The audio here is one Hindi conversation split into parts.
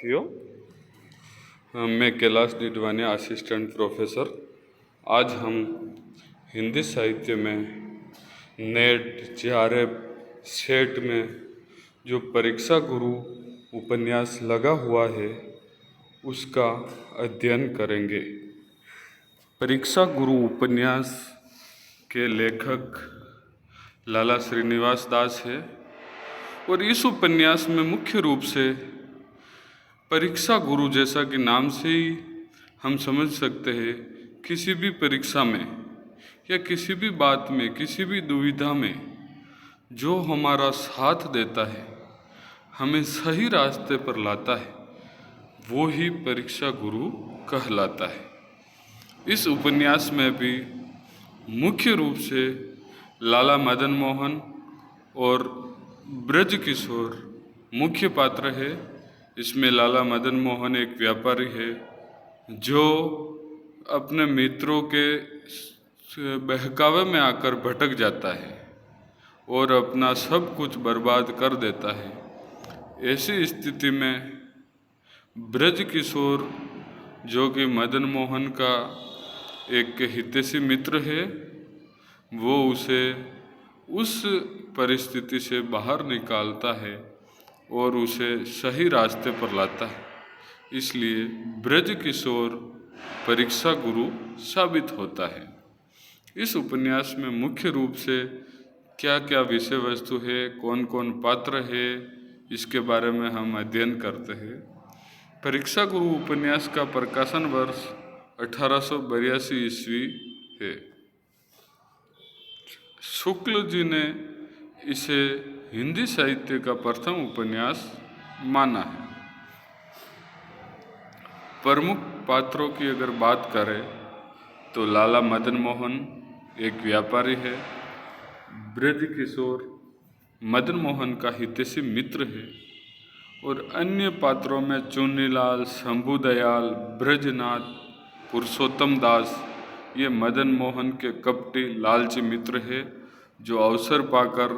साथियों, मैं कैलाश डिडवाने असिस्टेंट प्रोफेसर। आज हम हिंदी साहित्य में नेट जेआरएफ सेट में जो परीक्षा गुरु उपन्यास लगा हुआ है उसका अध्ययन करेंगे। परीक्षा गुरु उपन्यास के लेखक लाला श्रीनिवास दास है और इस उपन्यास में मुख्य रूप से परीक्षा गुरु, जैसा कि नाम से ही हम समझ सकते हैं, किसी भी परीक्षा में या किसी भी बात में, किसी भी दुविधा में जो हमारा साथ देता है, हमें सही रास्ते पर लाता है, वो ही परीक्षा गुरु कहलाता है। इस उपन्यास में भी मुख्य रूप से लाला मदन मोहन और ब्रज किशोर मुख्य पात्र है। इसमें लाला मदन मोहन एक व्यापारी है जो अपने मित्रों के बहकावे में आकर भटक जाता है और अपना सब कुछ बर्बाद कर देता है। ऐसी स्थिति में ब्रज किशोर, जो कि मदन मोहन का एक हितैषी मित्र है, वो उसे उस परिस्थिति से बाहर निकालता है और उसे सही रास्ते पर लाता है। इसलिए ब्रज किशोर परीक्षा गुरु साबित होता है। इस उपन्यास में मुख्य रूप से क्या क्या विषय वस्तु है, कौन कौन पात्र है, इसके बारे में हम अध्ययन करते हैं। परीक्षा गुरु उपन्यास का प्रकाशन वर्ष 1882 ईस्वी है। शुक्ल जी ने इसे हिंदी साहित्य का प्रथम उपन्यास माना है। प्रमुख पात्रों की अगर बात करें तो लाला मदन मोहन एक व्यापारी है, ब्रज किशोर मदन मोहन का हितैषी मित्र है और अन्य पात्रों में चुन्नीलाल, शंभुदयाल, ब्रजनाथ, पुरुषोत्तम दास ये मदन मोहन के कपटी लालची मित्र है जो अवसर पाकर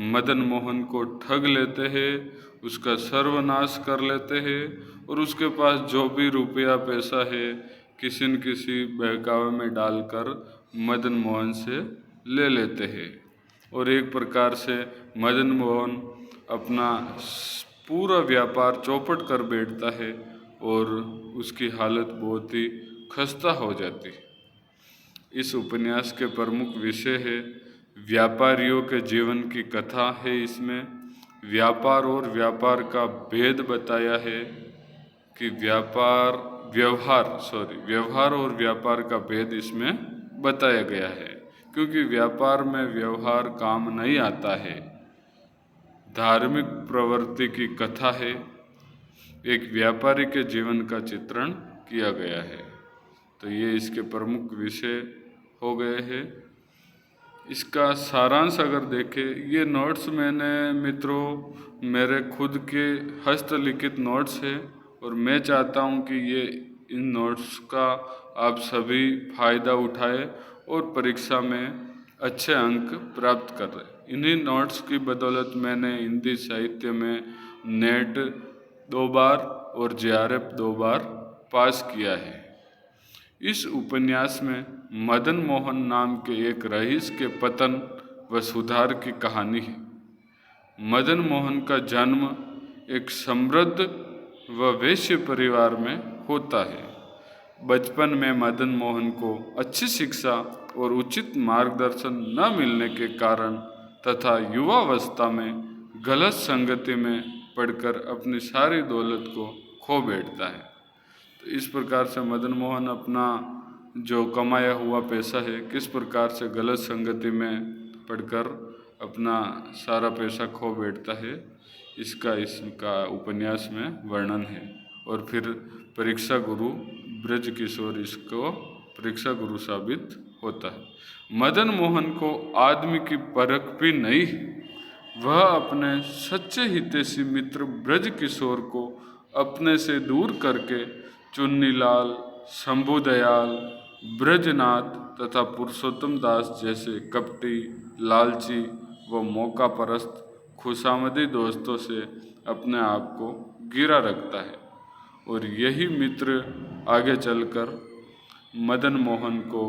मदन मोहन को ठग लेते हैं, उसका सर्वनाश कर लेते हैं और उसके पास जो भी रुपया पैसा है किसी न किसी बहकावे में डालकर मदन मोहन से ले लेते हैं और एक प्रकार से मदन मोहन अपना पूरा व्यापार चौपट कर बैठता है और उसकी हालत बहुत ही खस्ता हो जाती है। इस उपन्यास के प्रमुख विषय है व्यापारियों के जीवन की कथा है। इसमें व्यापार और व्यापार का भेद बताया है कि व्यवहार और व्यापार का भेद इसमें बताया गया है, क्योंकि व्यापार में व्यवहार काम नहीं आता है। धार्मिक प्रवृत्ति की कथा है। एक व्यापारी के जीवन का चित्रण किया गया है। तो ये इसके प्रमुख विषय हो गए हैं। इसका सारांश अगर देखें, ये नोट्स मैंने मित्रों मेरे खुद के हस्तलिखित नोट्स है और मैं चाहता हूँ कि ये इन नोट्स का आप सभी फायदा उठाएं और परीक्षा में अच्छे अंक प्राप्त करें। इन्हीं नोट्स की बदौलत मैंने हिंदी साहित्य में नेट 2 बार और जेआरएफ 2 बार पास किया है। इस उपन्यास में मदन मोहन नाम के एक रईस के पतन व सुधार की कहानी है। मदन मोहन का जन्म एक समृद्ध व वैश्य परिवार में होता है। बचपन में मदन मोहन को अच्छी शिक्षा और उचित मार्गदर्शन न मिलने के कारण तथा युवावस्था में गलत संगति में पड़कर अपनी सारी दौलत को खो बैठता है। तो इस प्रकार से मदन मोहन अपना जो कमाया हुआ पैसा है किस प्रकार से गलत संगति में पड़कर अपना सारा पैसा खो बैठता है, इसका उपन्यास में वर्णन है। और फिर परीक्षा गुरु ब्रज किशोर इसको परीक्षा गुरु साबित होता है। मदन मोहन को आदमी की परख भी नहीं है। वह अपने सच्चे हितैषी मित्र ब्रज किशोर को अपने से दूर करके चुन्नीलाल, शंभुदयाल, ब्रजनाथ तथा पुरुषोत्तम दास जैसे कपटी, लालची व मौका परस्त खुशामदी दोस्तों से अपने आप को घिरा रखता है और यही मित्र आगे चलकर मदन मोहन को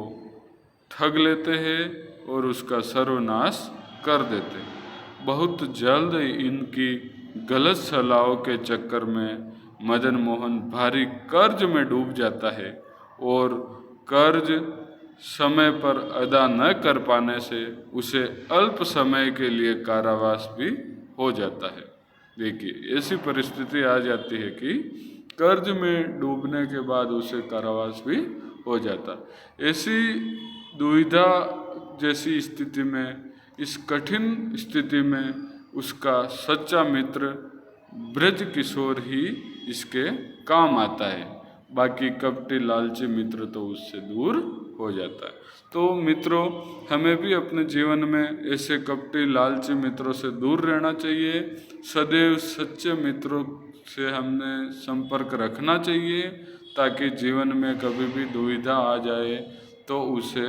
ठग लेते हैं और उसका सर्वनाश कर देते हैं। बहुत जल्द इनकी गलत सलाहों के चक्कर में मदन मोहन भारी कर्ज में डूब जाता है और कर्ज समय पर अदा न कर पाने से उसे अल्प समय के लिए कारावास भी हो जाता है। देखिए, ऐसी परिस्थिति आ जाती है कि कर्ज में डूबने के बाद उसे कारावास भी हो जाता। ऐसी दुविधा जैसी स्थिति में, इस कठिन स्थिति में उसका सच्चा मित्र ब्रज किशोर ही इसके काम आता है। बाकी कपटी लालची मित्र तो उससे दूर हो जाता है। तो मित्रों, हमें भी अपने जीवन में ऐसे कपटी लालची मित्रों से दूर रहना चाहिए। सदैव सच्चे मित्रों से हमने संपर्क रखना चाहिए ताकि जीवन में कभी भी दुविधा आ जाए तो उसे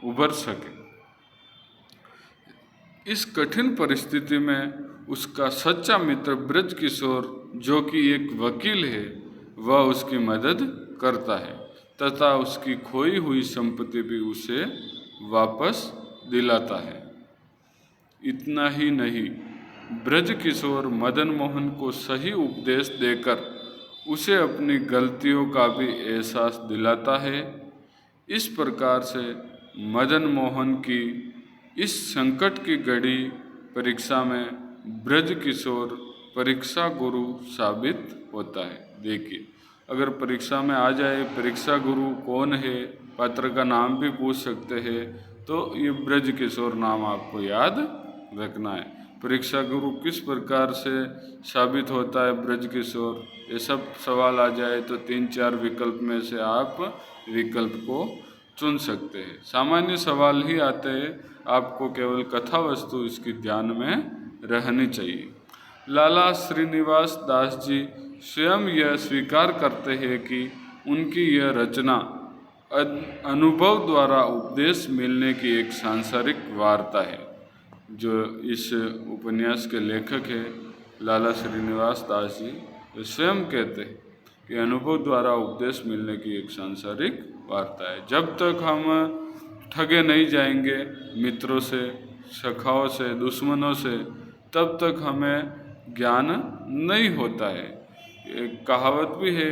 उबर सके। इस कठिन परिस्थिति में उसका सच्चा मित्र ब्रज किशोर, जो कि एक वकील है, वह उसकी मदद करता है तथा उसकी खोई हुई संपत्ति भी उसे वापस दिलाता है। इतना ही नहीं, ब्रज किशोर मदन मोहन को सही उपदेश देकर उसे अपनी गलतियों का भी एहसास दिलाता है। इस प्रकार से मदन मोहन की इस संकट की घड़ी परीक्षा में ब्रज किशोर परीक्षा गुरु साबित होता है। देखिए, अगर परीक्षा में आ जाए परीक्षा गुरु कौन है, पात्र का नाम भी पूछ सकते हैं, तो ये ब्रज किशोर नाम आपको याद रखना है। परीक्षा गुरु किस प्रकार से साबित होता है ब्रज किशोर, ये सब सवाल आ जाए तो 3-4 विकल्प में से आप विकल्प को चुन सकते हैं। सामान्य सवाल ही आते हैं, आपको केवल कथा वस्तु इसकी ध्यान में रहनी चाहिए। लाला श्रीनिवास दास जी स्वयं यह स्वीकार करते हैं कि उनकी यह रचना अनुभव द्वारा उपदेश मिलने की एक सांसारिक वार्ता है। जो इस उपन्यास के लेखक हैं लाला श्रीनिवास दास जी, वे स्वयं कहते हैं कि अनुभव द्वारा उपदेश मिलने की एक सांसारिक वार्ता है। जब तक हम ठगे नहीं जाएंगे मित्रों से, सखाओं से, दुश्मनों से, तब तक हमें ज्ञान नहीं होता है। एक कहावत भी है,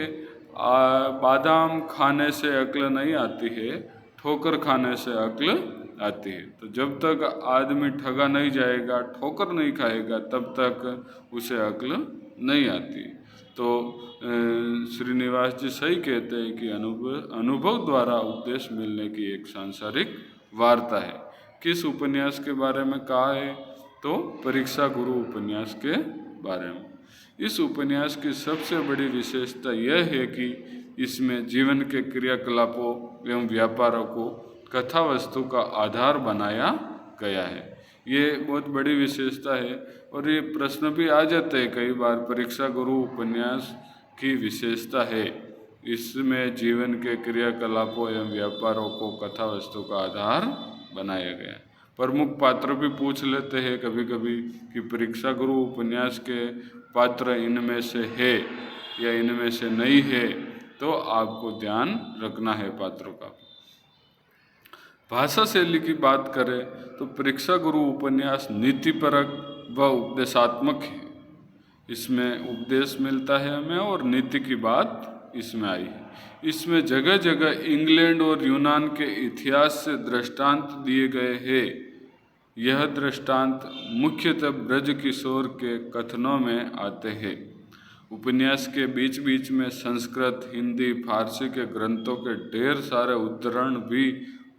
बादाम खाने से अक्ल नहीं आती है, ठोकर खाने से अक्ल आती है। तो जब तक आदमी ठगा नहीं जाएगा, ठोकर नहीं खाएगा, तब तक उसे अक्ल नहीं आती। तो श्रीनिवास जी सही कहते हैं कि अनुभव द्वारा उपदेश मिलने की एक सांसारिक वार्ता है। किस उपन्यास के बारे में कहा है? तो परीक्षा गुरु उपन्यास के बारे में। इस उपन्यास की सबसे बड़ी विशेषता यह है कि इसमें जीवन के क्रियाकलापों एवं व्यापारों को कथा वस्तु का आधार बनाया गया है। ये बहुत बड़ी विशेषता है और ये प्रश्न भी आ जाते हैं कई बार, परीक्षा गुरु उपन्यास की विशेषता है इसमें जीवन के क्रियाकलापों एवं व्यापारों को कथा वस्तु का आधार बनाया गया है। प्रमुख पात्र भी पूछ लेते हैं कभी कभी कि परीक्षा गुरु उपन्यास के पात्र इनमें से है या इनमें से नहीं है, तो आपको ध्यान रखना है पात्रों का। भाषा शैली की बात करें तो परीक्षा गुरु उपन्यास नीतिपरक व उपदेशात्मक है। इसमें उपदेश मिलता है हमें और नीति की बात इसमें आई है। इसमें जगह जगह इंग्लैंड और यूनान के इतिहास से दृष्टांत दिए गए हैं। यह दृष्टांत मुख्यतः ब्रज किशोर के कथनों में आते हैं। उपन्यास के बीच बीच में संस्कृत, हिंदी, फारसी के ग्रंथों के ढेर सारे उद्धरण भी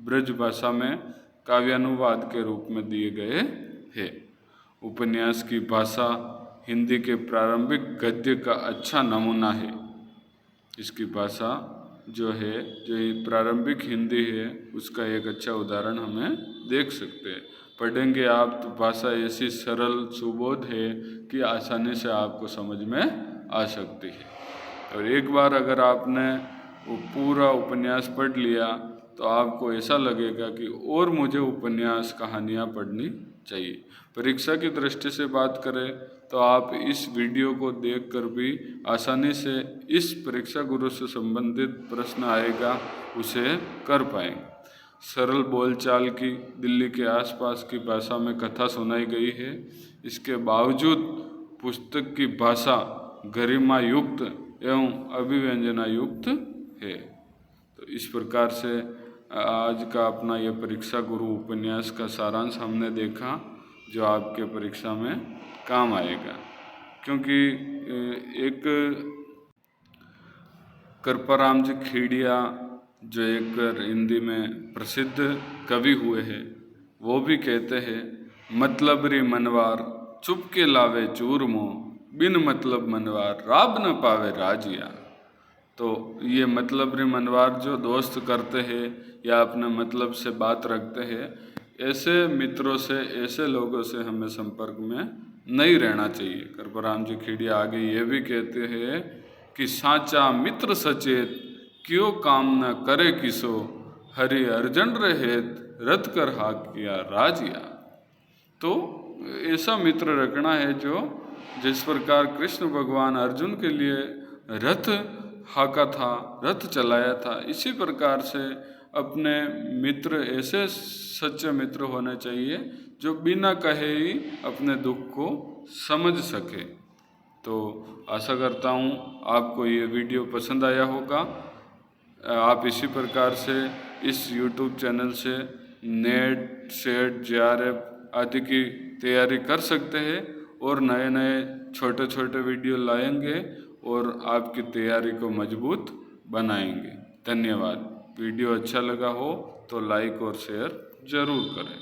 ब्रज भाषा में काव्यानुवाद के रूप में दिए गए हैं। उपन्यास की भाषा हिंदी के प्रारंभिक गद्य का अच्छा नमूना है। इसकी भाषा जो है, जो ये प्रारंभिक हिंदी है, उसका एक अच्छा उदाहरण हमें देख सकते हैं। पढ़ेंगे आप तो भाषा ऐसी सरल सुबोध है कि आसानी से आपको समझ में आ सकती है। और एक बार अगर आपने वो पूरा उपन्यास पढ़ लिया तो आपको ऐसा लगेगा कि और मुझे उपन्यास कहानियाँ पढ़नी चाहिए। परीक्षा की दृष्टि से बात करें तो आप इस वीडियो को देखकर भी आसानी से इस परीक्षा गुरु से संबंधित प्रश्न आएगा उसे कर पाएंगे। सरल बोलचाल की दिल्ली के आसपास की भाषा में कथा सुनाई गई है। इसके बावजूद पुस्तक की भाषा गरिमा युक्त एवं अभिव्यंजना युक्त है। तो इस प्रकार से आज का अपना ये परीक्षा गुरु उपन्यास का सारांश हमने देखा, जो आपके परीक्षा में काम आएगा। क्योंकि एक कृपाराम जी खेड़िया जो एक हिंदी में प्रसिद्ध कवि हुए हैं, वो भी कहते हैं, मतलब रे मनवार चुपके लावे चूरमो, बिन मतलब मनवार राब न पावे राजिया। तो ये मतलब रे मनवार जो दोस्त करते हैं या अपने मतलब से बात रखते हैं, ऐसे मित्रों से, ऐसे लोगों से हमें संपर्क में नहीं रहना चाहिए। कृपाराम जी खेड़िया आगे ये भी कहते हैं कि साचा मित्र सचेत क्यों काम न करे किसो, हरि अर्जन रहेत रत कर हाकिया राजिया। तो ऐसा मित्र रखना है जो, जिस प्रकार कृष्ण भगवान अर्जुन के लिए रथ हाका था, रथ चलाया था, इसी प्रकार से अपने मित्र ऐसे सच्चे मित्र होने चाहिए जो बिना कहे ही अपने दुख को समझ सके। तो आशा करता हूँ आपको ये वीडियो पसंद आया होगा। आप इसी प्रकार से इस YouTube चैनल से नेट, सेट, JRF आदि की तैयारी कर सकते हैं और नए नए छोटे छोटे वीडियो लाएंगे और आपकी तैयारी को मजबूत बनाएंगे। धन्यवाद। वीडियो अच्छा लगा हो तो लाइक और शेयर ज़रूर करें।